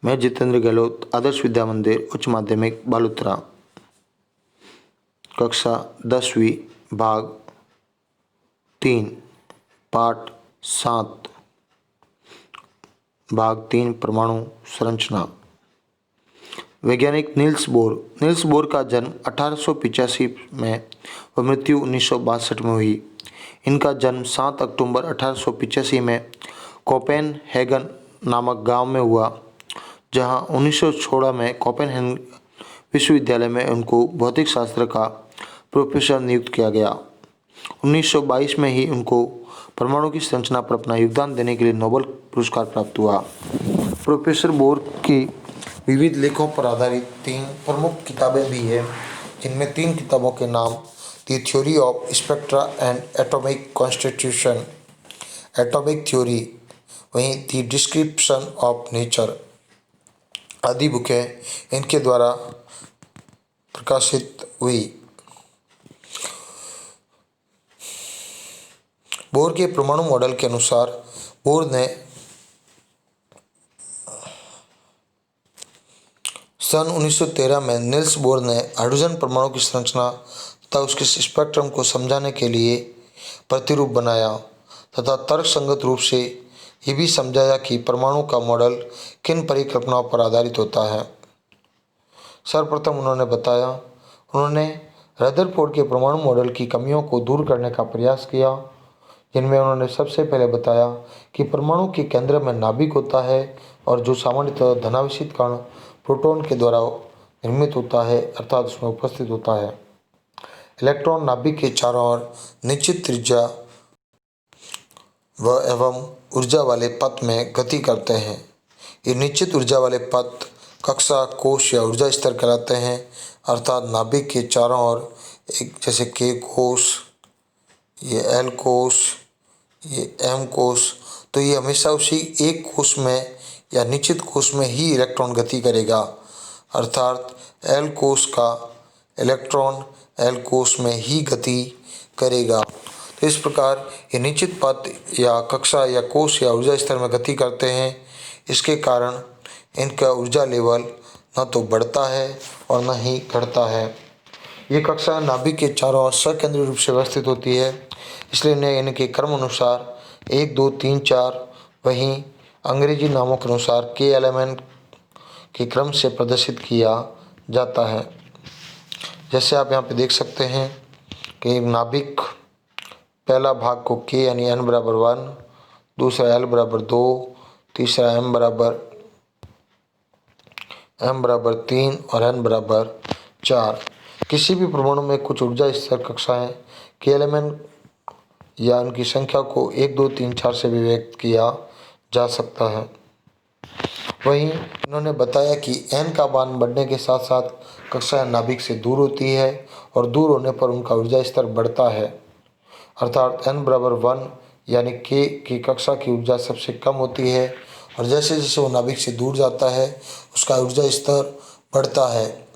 मैं जितेंद्र गहलोत, आदर्श विद्या मंदिर उच्च माध्यमिक बालोतरा, कक्षा 10वीं, भाग 3, पाठ 7, भाग 3, परमाणु संरचना। वैज्ञानिक नील्स बोर का जन्म 1885 में व मृत्यु 1962 में हुई। इनका जन्म 7 अक्टूबर 1885 में कोपेनहेगन नामक गांव में हुआ, जहां 1916 में कोपेनहेगन विश्वविद्यालय में उनको भौतिक शास्त्र का प्रोफेसर नियुक्त किया गया। 1922 में ही उनको परमाणु की संरचना पर अपना योगदान देने के लिए नोबेल पुरस्कार प्राप्त हुआ। प्रोफेसर बोर की विविध लेखों पर आधारित 3 प्रमुख किताबें भी हैं, जिनमें 3 किताबों के नाम the theory of spectra and atomic constitution, atomic theory, वहीं द डिस्क्रिप्शन ऑफ नेचर आदि बुकें इनके द्वारा प्रकाशित हुई। बोर के परमाणु मॉडल के अनुसार बोर ने सन 1913 में नील्स बोर ने हाइड्रोजन परमाणु की संरचना तथा उसके स्पेक्ट्रम को समझाने के लिए प्रतिरूप बनाया तथा तर्कसंगत रूप से ये भी समझाया कि परमाणु का मॉडल किन परिकल्पनाओं पर आधारित होता है। सर्वप्रथम उन्होंने रदरफोर्ड के परमाणु मॉडल की कमियों को दूर करने का प्रयास किया, जिनमें उन्होंने सबसे पहले बताया कि परमाणु के केंद्र में नाभिक होता है और जो सामान्यतः धनावेशित कण प्रोटॉन के द्वारा निर्मित होता है, अर्थात उसमें उपस्थित होता है। इलेक्ट्रॉन नाभिक के चारों ओर निश्चित त्रिज्या व एवं ऊर्जा वाले पथ में गति करते हैं। ये निश्चित ऊर्जा वाले पथ कक्षा, कोश या ऊर्जा स्तर कहलाते हैं, अर्थात नाभिक के चारों ओर एक जैसे के कोश, ये एल कोश, ये एम कोश, तो ये हमेशा उसी एक कोश में या निश्चित कोश में ही इलेक्ट्रॉन गति करेगा, अर्थात एल कोश का इलेक्ट्रॉन एल कोश में ही गति करेगा। तो इस प्रकार ये निश्चित पथ या कक्षा या कोश या ऊर्जा स्तर में गति करते हैं। इसके कारण इनका ऊर्जा लेवल न तो बढ़ता है और न ही घटता है। ये कक्षा नाभिक के चारों ओर सकेंद्रीय रूप से व्यवस्थित होती है, इसलिए इन्हें इनके क्रम अनुसार 1, 2, 3, 4 वहीं अंग्रेजी नामों के अनुसार के एलिमेंट के क्रम से प्रदर्शित किया जाता है। जैसे आप यहाँ पे देख सकते हैं कि नाभिक पहला भाग को के यानी n बराबर 1, दूसरा l बराबर 2, तीसरा m बराबर 3 और n बराबर 4। किसी भी परमाणु में कुछ ऊर्जा स्तर कक्षाएं के एलिमेंट या उनकी संख्या को 1, 2, 3, 4 से भी व्यक्त किया जा सकता है। वहीं इन्होंने बताया कि n का मान बढ़ने के साथ साथ कक्षाएं नाभिक से दूर होती है और दूर होने पर उनका ऊर्जा स्तर बढ़ता है, अर्थात n बराबर 1 यानी k की कक्षा की ऊर्जा सबसे कम होती है और जैसे जैसे वो नाभिक से दूर जाता है उसका ऊर्जा स्तर बढ़ता है।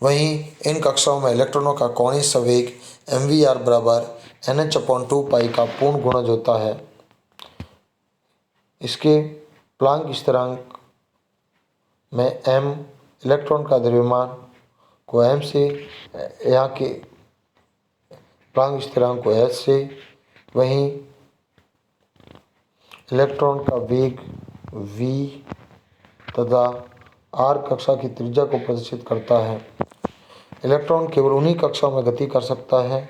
वहीं इन कक्षाओं में इलेक्ट्रॉनों का कोणीय संवेग mvr बराबर nh/2 का पूर्ण गुणज होता है। इसके प्लांक स्थिरांक में m इलेक्ट्रॉन का द्रव्यमान को m से, यहाँ के प्लांक स्थिरांक को h से, वहीं इलेक्ट्रॉन का वेग v तथा r कक्षा की त्रिज्या को प्रदर्शित करता है। इलेक्ट्रॉन केवल उन्हीं कक्षाओं में गति कर सकता है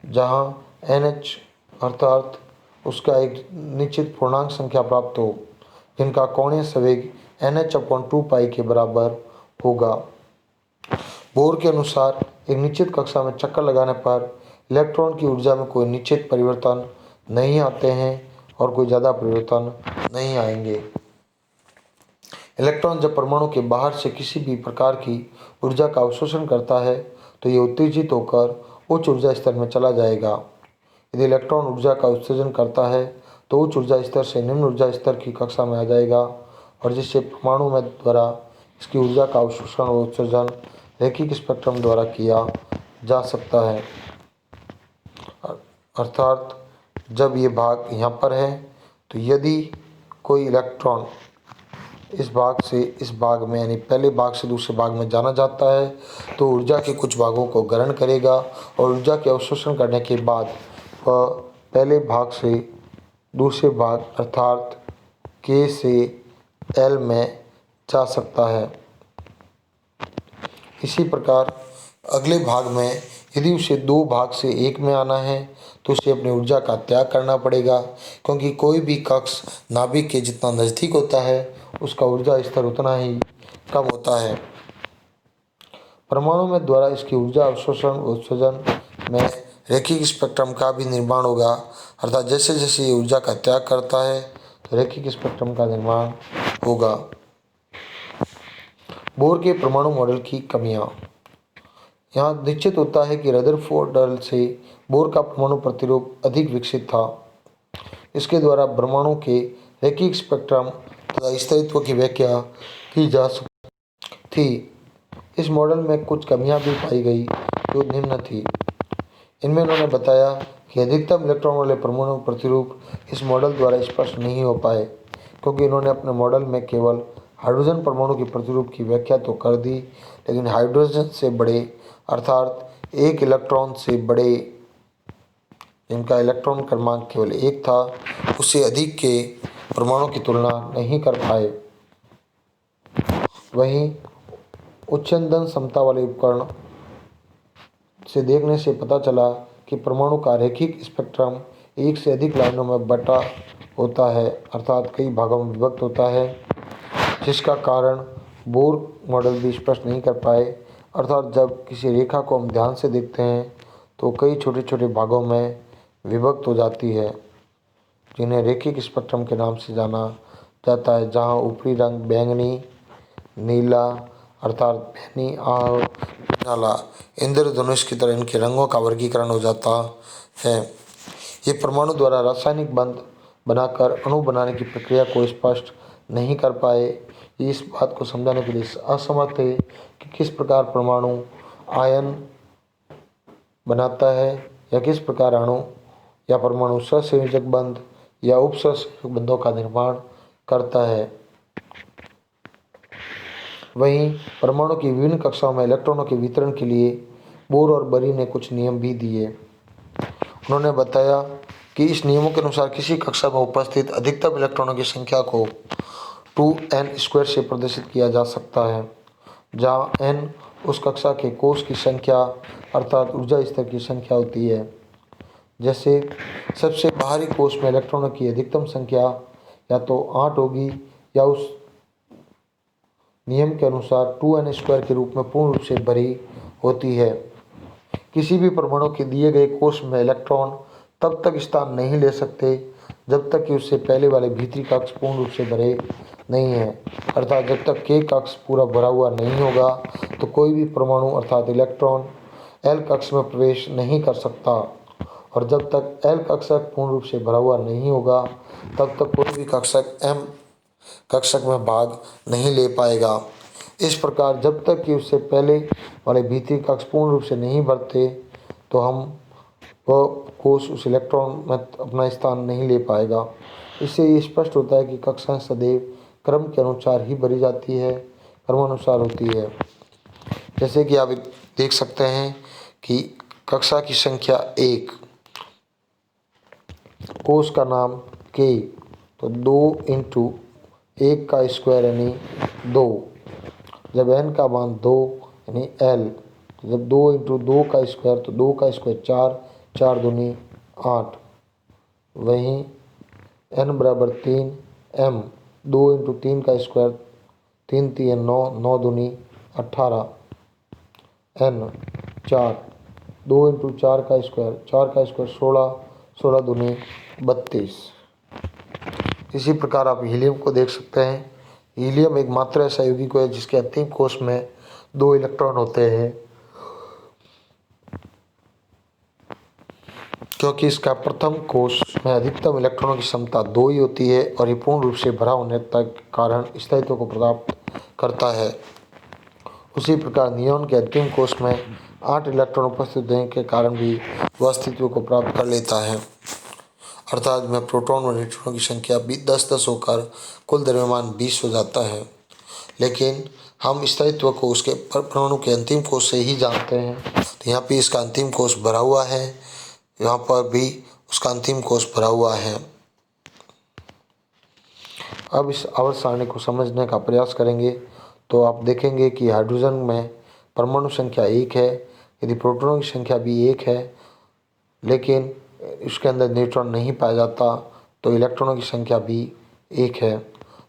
जहां nh अर्थात उसका एक निश्चित पूर्णांक संख्या प्राप्त हो, जिनका कोणीय संवेग nh/2 के बराबर होगा। बोर के अनुसार एक निश्चित कक्षा में चक्कर लगाने पर इलेक्ट्रॉन की ऊर्जा में कोई निश्चित परिवर्तन नहीं आते हैं और कोई ज़्यादा परिवर्तन नहीं आएंगे। इलेक्ट्रॉन जब परमाणु के बाहर से किसी भी प्रकार की ऊर्जा का अवशोषण करता है तो ये उत्तेजित होकर उच्च ऊर्जा स्तर में चला जाएगा। यदि इलेक्ट्रॉन ऊर्जा का उत्सर्जन करता है तो उच्च ऊर्जा स्तर से निम्न ऊर्जा स्तर की कक्षा में आ जाएगा और जिससे परमाणु में द्वारा इसकी ऊर्जा का अवशोषण और उत्सर्जन रैखिक स्पेक्ट्रम द्वारा किया जा सकता है। अर्थात जब ये भाग यहाँ पर है तो यदि कोई इलेक्ट्रॉन इस भाग से इस भाग में यानी पहले भाग से दूसरे भाग में जाना जाता है तो ऊर्जा के कुछ भागों को ग्रहण करेगा और ऊर्जा के अवशोषण करने के बाद वह पहले भाग से दूसरे भाग अर्थात के से एल में जा सकता है। इसी प्रकार अगले भाग में यदि उसे दो भाग से एक में आना है तो उसे अपनी ऊर्जा का त्याग करना पड़ेगा, क्योंकि कोई भी कक्ष नाभिक के जितना नज़दीक होता है उसका ऊर्जा स्तर उतना ही कम होता है। परमाणु में द्वारा इसकी ऊर्जा अवशोषण उत्सर्जन में रैखिक स्पेक्ट्रम का भी निर्माण होगा, अर्थात जैसे जैसे ये ऊर्जा का त्याग करता है तो रैखिक स्पेक्ट्रम का निर्माण होगा। बोर के परमाणु मॉडल की कमियां। यहाँ निश्चित होता है कि रदरफोर्ड से बोर का परमाणु प्रतिरूप अधिक विकसित था। इसके द्वारा परमाणु के रैखिक स्पेक्ट्रम तथा स्थायित्व की व्याख्या की जा सकती थी। इस मॉडल में कुछ कमियां भी पाई गई जो निम्न थी। इनमें उन्होंने बताया कि अधिकतम इलेक्ट्रॉन वाले परमाणु प्रतिरूप इस मॉडल द्वारा स्पष्ट नहीं हो पाए, क्योंकि इन्होंने अपने मॉडल में केवल हाइड्रोजन परमाणु के प्रतिरूप की व्याख्या तो कर दी, लेकिन हाइड्रोजन से बड़े अर्थात एक इलेक्ट्रॉन से बड़े जिनका इलेक्ट्रॉन क्रमांक केवल एक था उससे अधिक के परमाणु की तुलना नहीं कर पाए। वहीं उच्चंदन समता वाले उपकरण से देखने से पता चला कि परमाणु का रैखिक स्पेक्ट्रम एक से अधिक लाइनों में बटा होता है, अर्थात कई भागों में विभक्त होता है, जिसका कारण बोर मॉडल भी स्पष्ट नहीं कर पाए। अर्थात जब किसी रेखा को हम ध्यान से देखते हैं तो कई छोटे छोटे भागों में विभक्त हो जाती है, जिन्हें रैखिक स्पेक्ट्रम के नाम से जाना जाता है, जहां ऊपरी रंग बैंगनी, नीला अर्थात बैंगनी और नाला इंद्रधनुष की तरह इनके रंगों का वर्गीकरण हो जाता है। ये परमाणु द्वारा रासायनिक बंध बनाकर अणु बनाने की प्रक्रिया को स्पष्ट नहीं कर पाए। ये इस बात को समझाने के लिए असमर्थ थे कि किस प्रकार परमाणु आयन बनाता है या किस प्रकार अणु या परमाणु सहसंयोजक बंध या उपसंयोजक बंधों का निर्माण करता है। वहीं परमाणु की विभिन्न कक्षाओं में इलेक्ट्रॉनों के वितरण के लिए बोर और बरी ने कुछ नियम भी दिए। उन्होंने बताया कि इस नियमों के अनुसार किसी कक्षा में उपस्थित अधिकतम इलेक्ट्रॉनों की संख्या को 2n² से प्रदर्शित किया जा सकता है, जहां n उस कक्षा के कोष की संख्या अर्थात ऊर्जा स्तर की संख्या होती है। जैसे सबसे बाहरी कोष में इलेक्ट्रॉनों की अधिकतम संख्या या तो 8 होगी या उस नियम के अनुसार 2n² के रूप में पूर्ण रूप से भरी होती है। किसी भी परमाणु के दिए गए कोष में इलेक्ट्रॉन तब तक स्थान नहीं ले सकते जब तक कि उससे पहले वाले भीतरी कक्ष पूर्ण रूप से भरे नहीं है, अर्थात जब तक के कक्ष पूरा भरा हुआ नहीं होगा तो कोई भी परमाणु अर्थात इलेक्ट्रॉन एल कक्ष में प्रवेश नहीं कर सकता, और जब तक एल कक्षक पूर्ण रूप से भरा हुआ नहीं होगा तब तक कोई भी कक्षक एम कक्षक में भाग नहीं ले पाएगा। इस प्रकार जब तक कि उससे पहले वाले भीतरी कक्ष पूर्ण रूप से नहीं भरते तो हम वह कोष उस इलेक्ट्रॉन में अपना स्थान नहीं ले पाएगा। इससे ये स्पष्ट होता है कि कक्षाएं सदैव क्रम के अनुसार ही भरी जाती है, क्रमानुसार होती है। जैसे कि आप देख सकते हैं कि कक्षा की संख्या 1, कोष का नाम के, तो 2 इंटू 1 का स्क्वायर यानी 2, जब n का मान 2 यानी l, तो जब 2 इंटू 2 का स्क्वायर तो 2 का स्क्वायर 4, 4 दूनी 8, वहीं n बराबर 3 m, 2 इंटू 3 का स्क्वायर 3 3 9, 9 दूनी 18, n 4, 2 इंटू 4 का स्क्वायर 4 का स्क्वायर 16, 16 दूनी 32। इसी प्रकार आप हीलियम को देख सकते हैं। हीलियम एक मात्र ऐसा यौगिक है जिसके अंतिम कोष में 2 इलेक्ट्रॉन होते हैं, क्योंकि इसका प्रथम कोष में अधिकतम इलेक्ट्रॉनों की क्षमता 2 ही होती है और ये पूर्ण रूप से भरा होने तक कारण स्थायित्व को प्राप्त करता है। उसी प्रकार नियॉन के अंतिम कोष में 8 इलेक्ट्रॉन उपस्थित होने के कारण भी वह अस्तित्व को प्राप्त कर लेता है। अर्थात में प्रोटॉन व न्यूट्रॉन की संख्या 10-10 होकर कुल द्रव्यमान 20 हो जाता है। लेकिन हम स्थायित्व को उसके परमाणु के अंतिम कोश से ही जानते हैं। तो यहाँ पे इसका अंतिम कोश भरा हुआ है, यहाँ पर भी उसका अंतिम कोश भरा हुआ है। अब इस आवर्त सारणी को समझने का प्रयास करेंगे तो आप देखेंगे कि हाइड्रोजन में परमाणु संख्या 1 है, यदि प्रोटॉनों की संख्या भी 1 है, लेकिन इसके अंदर न्यूट्रॉन नहीं पाया जाता तो इलेक्ट्रॉनों की संख्या भी 1 है।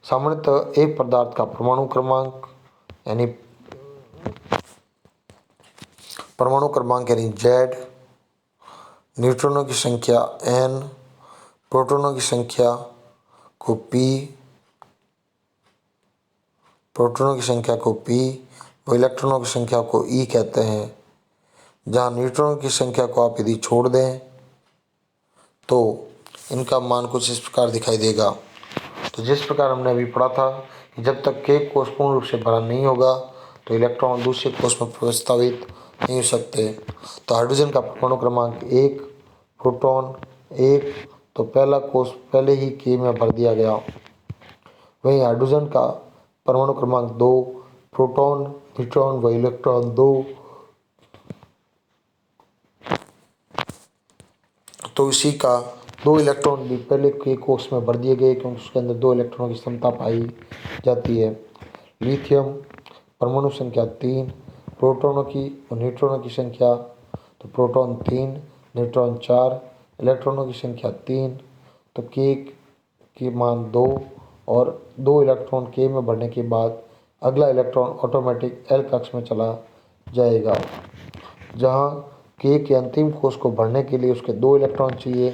सामान्यतः एक पदार्थ का परमाणु क्रमांक यानी Z, न्यूट्रॉनों की संख्या N, प्रोटॉनों की संख्या को P व इलेक्ट्रॉनों की संख्या को E कहते हैं। जहाँ न्यूट्रॉनों की संख्या को आप यदि छोड़ दें तो इनका मान कुछ इस प्रकार दिखाई देगा। तो जिस प्रकार हमने अभी पढ़ा था कि जब तक के कोश पूर्ण रूप से भरा नहीं होगा तो इलेक्ट्रॉन दूसरे कोश में प्रस्तावित नहीं हो सकते। तो हाइड्रोजन का परमाणु क्रमांक 1, प्रोटॉन 1, तो पहला कोश पहले ही के में भर दिया गया। वहीं हाइड्रोजन का परमाणु क्रमांक 2, प्रोटॉन, न्यूट्रॉन व इलेक्ट्रॉन 2, तो इसी का 2 इलेक्ट्रॉन भी पहले के कोश में भर दिए गए क्योंकि उसके अंदर 2 इलेक्ट्रॉनों की क्षमता पाई जाती है। लिथियम परमाणु संख्या 3, प्रोटॉनों की और न्यूट्रॉनों की संख्या, तो प्रोटॉन 3, न्यूट्रॉन 4, इलेक्ट्रॉनों की संख्या 3, तो के की मान 2 और 2 इलेक्ट्रॉन के में भरने के बाद अगला इलेक्ट्रॉन ऑटोमेटिक एल कक्ष में चला जाएगा। जहाँ के अंतिम कोश को भरने के लिए उसके 2 इलेक्ट्रॉन चाहिए,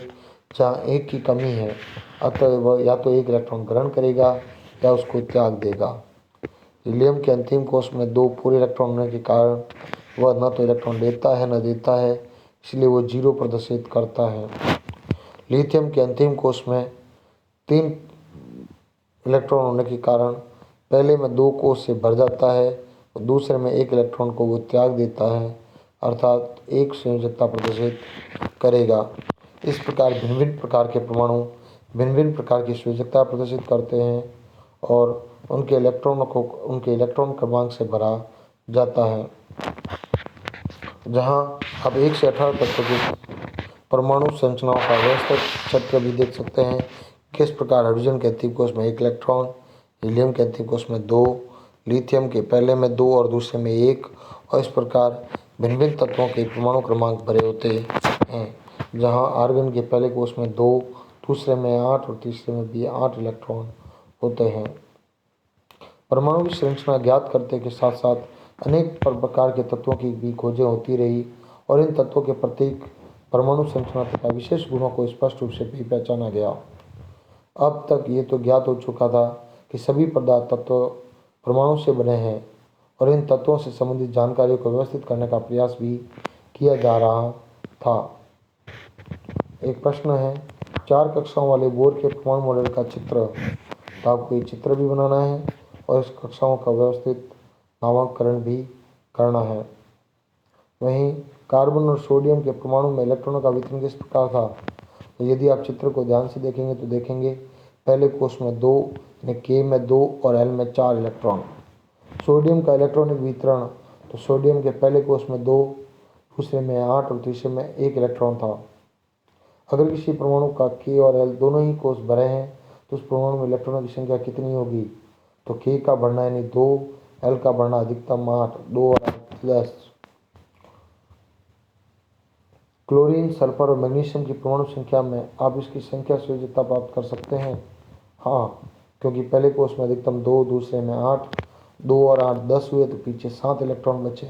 जहाँ 1 की कमी है, अतः वह या तो 1 इलेक्ट्रॉन ग्रहण करेगा या उसको त्याग देगा। हीलियम के अंतिम कोश में 2 पूरे इलेक्ट्रॉन होने के कारण वह न तो इलेक्ट्रॉन लेता है न देता है, इसलिए वो 0 प्रदर्शित करता है। लिथियम के अंतिम कोश में 3 इलेक्ट्रॉन होने के कारण पहले में 2 कोश से भर जाता है और दूसरे में 1 इलेक्ट्रॉन को वो त्याग देता है, अर्थात एक संयोजकता प्रदर्शित करेगा। इस प्रकार भिन्न भिन्न प्रकार के परमाणु भिन्न भिन्न प्रकार की संयोजकता प्रदर्शित करते हैं और उनके इलेक्ट्रॉनों को उनके इलेक्ट्रॉन क्रमांक से भरा जाता है। जहां आप 1 से 18 तत्वों की परमाणु संरचनाओं का व्यवस्थित चित्र भी देख सकते हैं। किस प्रकार हाइड्रोजन के अंतिम कोश में 1 इलेक्ट्रॉन, हीलियम के अंतिम कोश में 2, लिथियम के पहले में 2 और दूसरे में 1, और इस प्रकार भिन्न भिन्न तत्वों के परमाणु क्रमांक भरे होते हैं। जहां आर्गन के पहले कोश में 2, दूसरे में 8 और तीसरे में भी 8 इलेक्ट्रॉन होते हैं। परमाणु की संरचना ज्ञात करने के साथ साथ अनेक प्रकार के तत्वों की भी खोजें होती रही और इन तत्वों के प्रत्येक परमाणु संरचना तथा विशेष गुणों को स्पष्ट रूप से भी पहचाना गया। अब तक ये तो ज्ञात हो चुका था कि सभी पदार्थ तत्व परमाणु से बने हैं और इन तत्वों से संबंधित जानकारी को व्यवस्थित करने का प्रयास भी किया जा रहा था। एक प्रश्न है, 4 कक्षाओं वाले बोर के परमाणु मॉडल का चित्र, तो आपको ये चित्र भी बनाना है और इस कक्षाओं का व्यवस्थित नामकरण भी करना है। वहीं कार्बन और सोडियम के परमाणु में इलेक्ट्रॉनों का वितरण किस प्रकार था, तो यदि आप चित्र को ध्यान से देखेंगे तो देखेंगे पहले कोश में 2 यानी के में 2 और एल में 4 इलेक्ट्रॉन। सोडियम का इलेक्ट्रॉनिक वितरण, तो सोडियम के पहले कोश में 2, दूसरे में 8 और तीसरे में 1 इलेक्ट्रॉन था। अगर किसी परमाणु का के और एल दोनों ही कोश भरे हैं तो उस परमाणु में इलेक्ट्रॉनों की संख्या कितनी होगी, तो के का बढ़ना यानी 2, एल का बढ़ना अधिकतम 8, 2 और 8 10। क्लोरीन, सल्फर और मैग्नीशियम की परमाणु संख्या में आप इसकी संख्या संयोजकता प्राप्त कर सकते हैं। हाँ, क्योंकि पहले कोश में अधिकतम 2, दूसरे में 8, 2 और 8 10 हुए तो पीछे 7 इलेक्ट्रॉन बचे,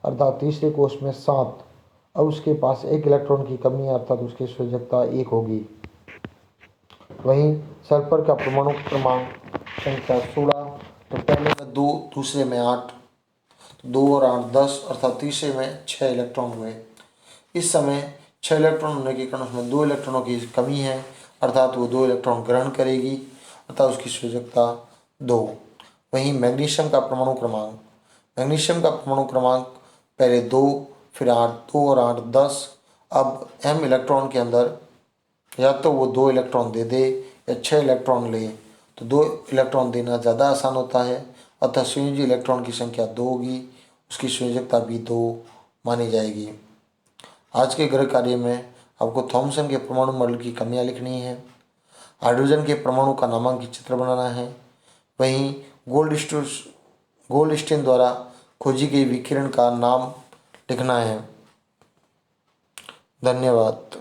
अर्थात तीसरे कोश में 7। अब उसके पास 1 इलेक्ट्रॉन की कमी है, अर्थात उसकी संयोजकता 1 होगी। वहीं सल्फर का परमाणु क्रमांक संख्या 16, तो पहले में 2, दूसरे में 8, 2 और 8 10, अर्थात तीसरे में 6 इलेक्ट्रॉन हुए। इस समय 6 इलेक्ट्रॉन होने के कारण उसमें 2 इलेक्ट्रॉनों की कमी है, अर्थात वो 2 इलेक्ट्रॉन ग्रहण करेगी, अर्थात उसकी संयोजकता 2। वहीं मैग्नीशियम का परमाणु क्रमांक पहले 2, फिर 8, 2 और 8 10। अब m इलेक्ट्रॉन के अंदर या तो वो 2 इलेक्ट्रॉन दे दे या 6 इलेक्ट्रॉन ले, तो 2 इलेक्ट्रॉन देना ज़्यादा आसान होता है। अतः संयोजी इलेक्ट्रॉन की संख्या 2 होगी, उसकी संयोजकता भी 2 मानी जाएगी। आज के गृह कार्य में आपको थॉमसन के परमाणु मॉडल की कमियां लिखनी है, हाइड्रोजन के परमाणु का नामांकित चित्र बनाना है, वहीं गोल्डस्टीन द्वारा खोजी गई विकिरण का नाम लिखना है। धन्यवाद।